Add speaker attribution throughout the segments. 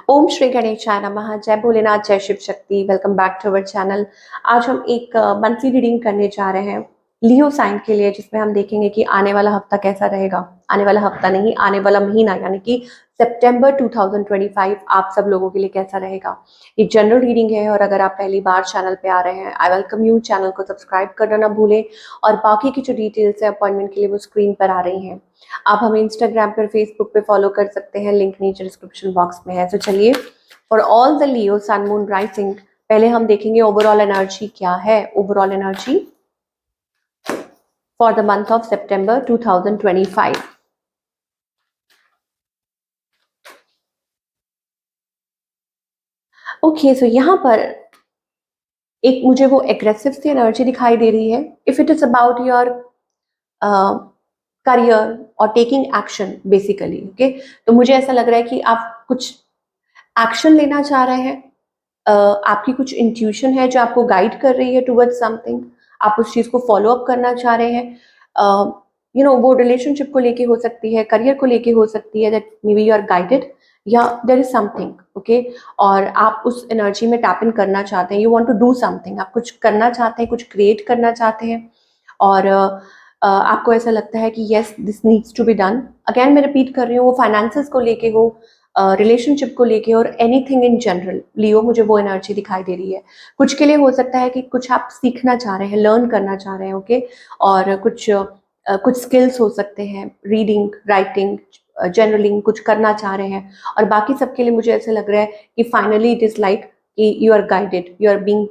Speaker 1: ओम श्री गणेशाय नमः। जय भोलेनाथ, जय Shiv Shakti. Welcome back to our channel. आज हम एक मंथली रीडिंग करने जा रहे हैं लियो साइन के लिए, जिसमें हम देखेंगे कि आने वाला हफ्ता कैसा रहेगा। आने वाला हफ्ता नहीं, आने वाला महीना यानी कि सितंबर 2025 आप सब लोगों के लिए कैसा रहेगा। ये जनरल रीडिंग है और अगर आप पहली बार चैनल पे आ रहे हैं, आई वेलकम यू। चैनल को सब्सक्राइब करना ना भूलें और बाकी की जो डिटेल्स है अपॉइंटमेंट के लिए वो स्क्रीन पर आ रही हैं। आप हमें इंस्टाग्राम पर, फेसबुक पे फॉलो कर सकते हैं, लिंक नीचे डिस्क्रिप्शन बॉक्स में है। तो चलिए, for all the Leo sun moon rising, पहले हम देखेंगे ओवरऑल एनर्जी क्या है। Overall energy for the month of September 2025। Okay, so यहाँ पर एक मुझे वो एग्रेसिव सी एनर्जी दिखाई दे रही है। If it is about your career और टेकिंग एक्शन बेसिकली, ओके, तो मुझे ऐसा लग रहा है कि आप कुछ एक्शन लेना चाह रहे हैं। आपकी कुछ इंट्यूशन है जो आपको गाइड कर रही है टुवर्ड्स समथिंग। आप उस चीज को फॉलो अप करना चाह रहे हैं। वो रिलेशनशिप को लेके हो सकती है, करियर को लेके हो सकती है, that may be you are guided या देयर इज समथिंग, ओके। और आप उस एनर्जी में टैप इन करना चाहते हैं। You want to do something, आप कुछ करना चाहते हैं, कुछ क्रिएट करना चाहते हैं। और आपको ऐसा लगता है कि yes, this needs to be done. Again मैं रिपीट कर रही हूँ, वो फाइनेंसेस को लेके हो, रिलेशनशिप को लेके और एनीथिंग इन जनरल। लियो, मुझे वो एनर्जी दिखाई दे रही है। कुछ के लिए हो सकता है कि कुछ आप सीखना चाह रहे हैं, लर्न करना चाह रहे हैं, ओके। और कुछ स्किल्स हो सकते हैं, रीडिंग, राइटिंग, जर्नलिंग, कुछ करना चाह रहे हैं। और बाकी सबके लिए मुझे ऐसा लग रहा है कि फाइनली इट इज लाइक कि you are guided, you are being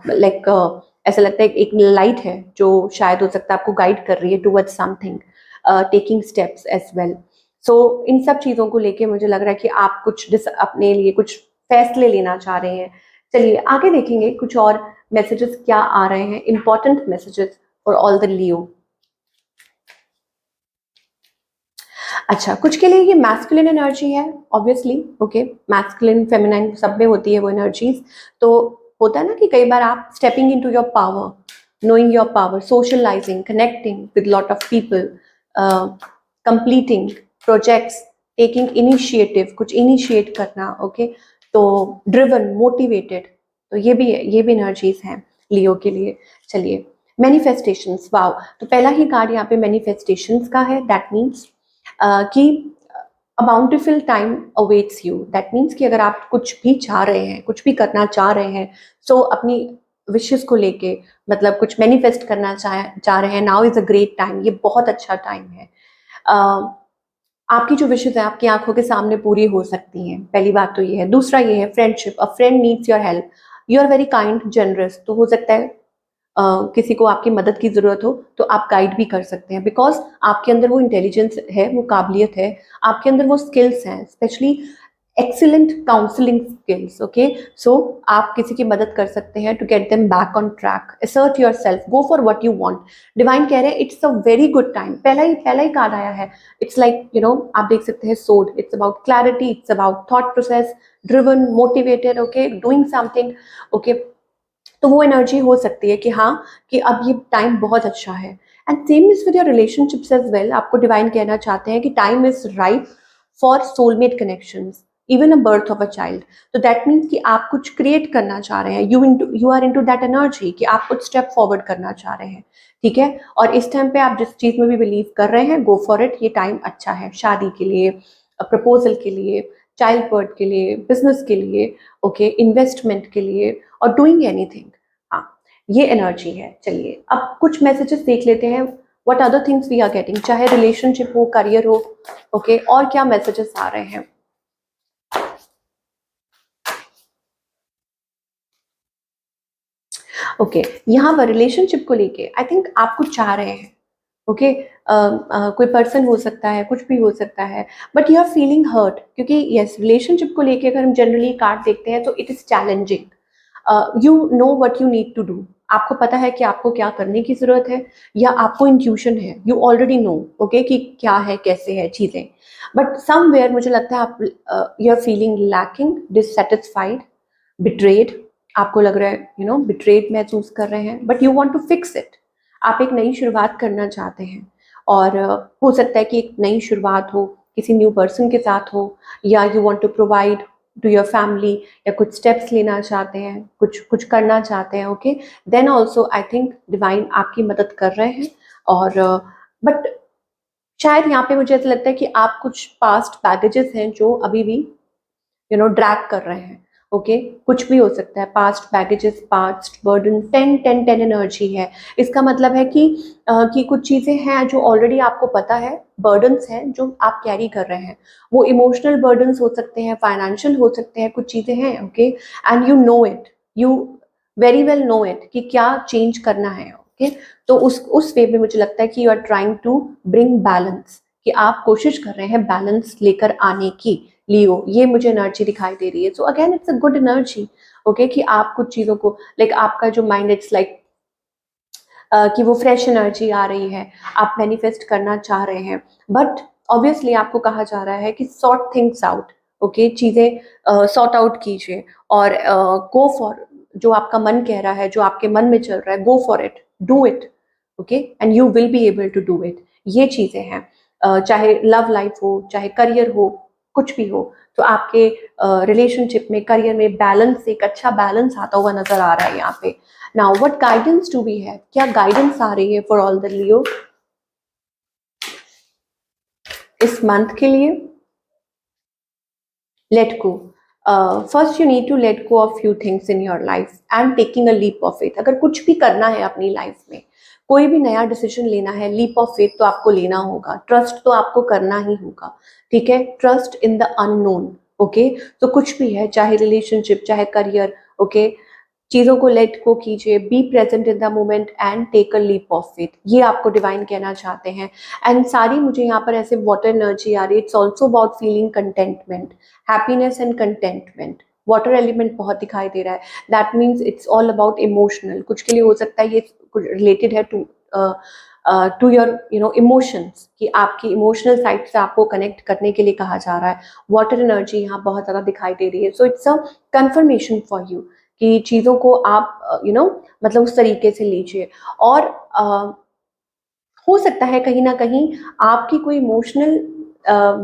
Speaker 1: like, ऐसा लगता है एक लाइट है जो शायद हो सकता है आपको गाइड कर रही है towards something, taking steps as well. So इन सब चीज़ों को लेके मुझे लग रहा है कि आप कुछ अपने लिए कुछ फैसले लेना चाह रहे हैं। चलिए आगे देखेंगे कुछ और मैसेजेस क्या आ रहे हैं, important messages for all the Leo. अच्छा, कुछ के लिए ये मैस्कुलिन एनर्जी है, ऑब्वियसली, ओके। मैस्कुलिन, फेमिनाइन सब में होती है वो एनर्जीज। तो होता है ना कि कई बार आप stepping into your power, knowing your power, socializing, connecting with lot of people, completing projects, taking initiative, कुछ इनिशिएट करना, ओके। तो ड्रिवन, मोटिवेटेड, तो ये भी एनर्जीज हैं लियो के लिए। चलिए, मैनिफेस्टेशंस, वाओ। तो पहला ही कार्ड यहाँ पे मैनिफेस्टेशंस का है। दैट मीन्स कि a bountiful time awaits you. That means कि अगर आप कुछ भी चाह रहे हैं, कुछ भी करना चाह रहे हैं, सो अपनी विशेस को लेके, मतलब कुछ मैनिफेस्ट करना चाह रहे हैं, now is a great time. ये बहुत अच्छा टाइम है। आपकी जो विशेस है आपकी आंखों के सामने पूरी हो सकती हैं। पहली बात तो ये है। दूसरा ये है friendship, a friend needs your help, you are very kind, generous. तो हो सकता है किसी को आपकी मदद की ज़रूरत हो तो आप गाइड भी कर सकते हैं, बिकॉज आपके अंदर वो इंटेलिजेंस है, वो काबिलियत है, आपके अंदर वो स्किल्स हैं, specially excellent counselling skills, okay. So आप किसी की मदद कर सकते हैं to get them back on track. Assert yourself, go for what you want. Divine कह रहे हैं it's a very good time. पहला ही कार्ड आया है। इट्स लाइक आप देख सकते हैं सोड। It's about clarity, it's about thought process, driven, motivated, okay, doing something, okay. तो वो एनर्जी हो सकती है कि हाँ, कि अब ये टाइम बहुत अच्छा है। And same is with your relationships as well. आपको डिवाइन कहना चाहते हैं कि time is right for soulmate connections, even a birth of a child. तो दैट मीन्स कि आप कुछ क्रिएट करना चाह रहे हैं, you are into that energy कि आप कुछ स्टेप फॉरवर्ड करना चाह रहे हैं, ठीक है। और इस टाइम पे आप जिस चीज में भी बिलीव कर रहे हैं, गो फॉर इट। ये टाइम अच्छा है शादी के लिए, प्रपोजल के लिए, चाइल्ड बर्थ के लिए, बिजनेस के लिए, ओके, इन्वेस्टमेंट के लिए और डूइंग एनीथिंग। हाँ, ये एनर्जी है। चलिए अब कुछ मैसेजेस देख लेते हैं, what other things we are getting, चाहे रिलेशनशिप हो, करियर हो, ओके, और क्या मैसेजेस आ रहे हैं। ओके, यहाँ पर रिलेशनशिप को लेके आई थिंक आप कुछ चाह रहे हैं, ओके। कोई पर्सन हो सकता है, कुछ भी हो सकता है, but you are feeling hurt, क्योंकि यस, रिलेशनशिप को लेके अगर हम जनरली कार्ड देखते हैं तो it is challenging. You know what you need to do. आपको पता है कि आपको क्या करने की जरूरत है, या आपको इंट्यूशन है, यू ऑलरेडी नो, ओके, कि क्या है, कैसे है चीजें। बट समवेयर मुझे लगता है आप you are feeling lacking, dissatisfied, betrayed. आपको लग रहा है बिट्रेड महसूस कर रहे हैं, but you want to fix it. आप एक नई शुरुआत करना चाहते हैं। और हो सकता है कि एक नई शुरुआत हो, किसी न्यू पर्सन के साथ हो, या you want to provide to your family, या कुछ स्टेप्स लेना चाहते हैं, कुछ कुछ करना चाहते हैं, okay, then also I think divine आपकी मदद कर रहे हैं। और बट शायद यहाँ पे मुझे ऐसा लगता है कि आप कुछ पास्ट बैगेजेस हैं जो अभी भी ड्रैग कर रहे हैं, ओके, कुछ भी हो सकता है, past baggages, past burden, 10 energy है। इसका मतलब है कि कुछ चीजें हैं जो ऑलरेडी आपको पता है, बर्डन्स हैं जो आप कैरी कर रहे हैं। वो इमोशनल बर्डन्स हो सकते हैं, फाइनेंशियल हो सकते हैं, कुछ चीजें हैं, okay, and you know it, you very well know it कि क्या चेंज करना है, ओके। तो उस वे में मुझे लगता है कि you are trying to bring balance, कि आप कोशिश कर रहे हैं बैलेंस लेकर आने की। लियो, ये मुझे एनर्जी दिखाई दे रही है। So again it's a good energy, okay, कि आप कुछ चीजों को लाइक आपका जो माइंड, इट्स लाइक कि वो फ्रेश एनर्जी आ रही है, आप मैनिफेस्ट करना चाह रहे हैं, बट ऑब्वियसली आपको कहा जा रहा है कि सॉर्ट थिंग्स आउट, ओके, चीजें सॉर्ट आउट कीजिए और गो फॉर जो आपका मन कह रहा है, जो आपके मन में चल रहा है, go for it, do it, okay, and you will be able to do it. ये चीजें हैं, चाहे लव लाइफ हो, चाहे करियर हो, कुछ भी हो, तो आपके रिलेशनशिप में, करियर में बैलेंस, एक अच्छा बैलेंस आता हुआ नजर आ रहा है यहाँ पे। Now what guidance do we have, क्या गाइडेंस आ रही है फॉर ऑल द लियो इस मंथ के लिए? Let go, first you need to let go of few things in your life and taking a leap of faith. अगर कुछ भी करना है अपनी लाइफ में, कोई भी नया डिसीजन लेना है, लीप ऑफ फेथ तो आपको लेना होगा, ट्रस्ट तो आपको करना ही होगा, ठीक है, trust in the unknown, okay. तो कुछ भी है, चाहे रिलेशनशिप, चाहे करियर, ओके, चीजों को लेट गो कीजिए, be present in the moment and take a leap of faith, ये आपको डिवाइन कहना चाहते हैं। एंड सारी मुझे यहाँ पर ऐसे वाटर एनर्जी आ रही है, it's also about feeling contentment, happiness and contentment. Water element बहुत दिखाई दे रहा है, that means it's all about emotional, कुछ के लिए हो सकता है ये रिलेटेड है टू योर इमोशंस, कि आपकी इमोशनल साइड से आपको कनेक्ट करने के लिए कहा जा रहा है। वाटर एनर्जी यहाँ बहुत ज़्यादा दिखाई दे रही है, so it's a confirmation for you कि चीज़ों को आप मतलब उस तरीके से लीजिए। और हो सकता है कहीं ना कहीं आपकी कोई इमोशनल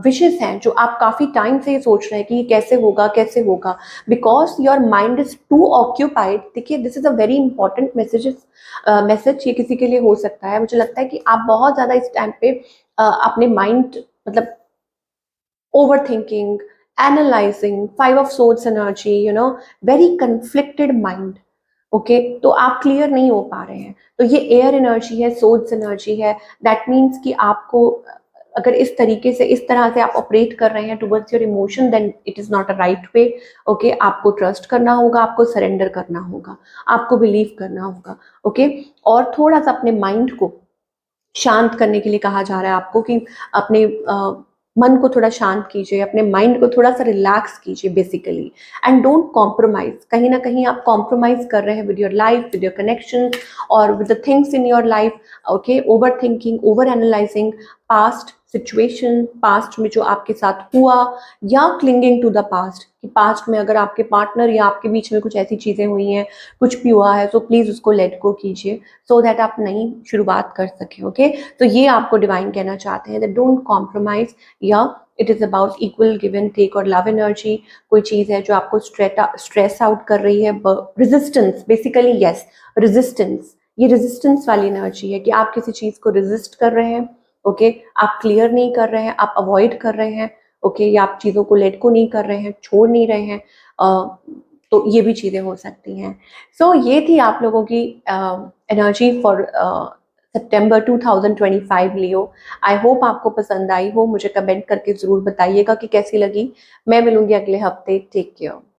Speaker 1: विशेस हैं जो आप काफी टाइम से ये सोच रहे हैं कि ये कैसे होगा, कैसे होगा, because your mind is too occupied. देखिए, this is a very important message ये किसी के लिए हो सकता है। मुझे लगता है कि आप बहुत ज्यादा इस टाइम पे अपने माइंड, मतलब over thinking, analysing, 5 of Swords energy, very conflicted mind, okay, तो आप क्लियर नहीं हो पा रहे हैं। तो ये एयर एनर्जी है, सोर्स एनर्जी है, दैट मीन्स कि आपको अगर इस तरीके से, इस तरह से आप ऑपरेट कर रहे हैं towards your emotion, then it is not a right way, okay. आपको ट्रस्ट करना होगा, आपको सरेंडर करना होगा, आपको बिलीव करना होगा, ओके। और थोड़ा सा अपने माइंड को शांत करने के लिए कहा जा रहा है आपको कि अपने मन को थोड़ा शांत कीजिए, अपने माइंड को थोड़ा सा रिलैक्स कीजिए बेसिकली, एंड डोंट कॉम्प्रोमाइज। कहीं ना कहीं आप कॉम्प्रोमाइज कर रहे हैं with your life, with your connection और with the things in your life, okay. Overthinking, overanalysing past situation, past में जो आपके साथ हुआ, या क्लिंगिंग टू द पास्ट, कि पास्ट में अगर आपके पार्टनर या आपके बीच में कुछ ऐसी चीजें हुई हैं, कुछ भी हुआ है, तो प्लीज उसको लेट गो कीजिए, सो दैट आप नई शुरुआत कर सकें, ओके। तो ये आपको डिवाइन कहना चाहते हैं, दैट डोंट कॉम्प्रोमाइज, या it is about equal give and take और लव एनर्जी। कोई चीज है जो आपको स्ट्रेस आउट कर रही है, रेजिस्टेंस बेसिकली, यस, रेजिस्टेंस, ये रेजिस्टेंस वाली एनर्जी है कि आप किसी चीज को रेजिस्ट कर रहे हैं, ओके, आप क्लियर नहीं कर रहे हैं, आप अवॉइड कर रहे हैं, ओके, या आप चीजों को लेट को नहीं कर रहे हैं, छोड़ नहीं रहे हैं, तो ये भी चीजें हो सकती हैं। सो ये थी आप लोगों की energy for September 2025 Leo. I hope आपको पसंद आई हो, मुझे कमेंट करके जरूर बताइएगा कि कैसी लगी। मैं मिलूंगी अगले हफ्ते, टेक केयर।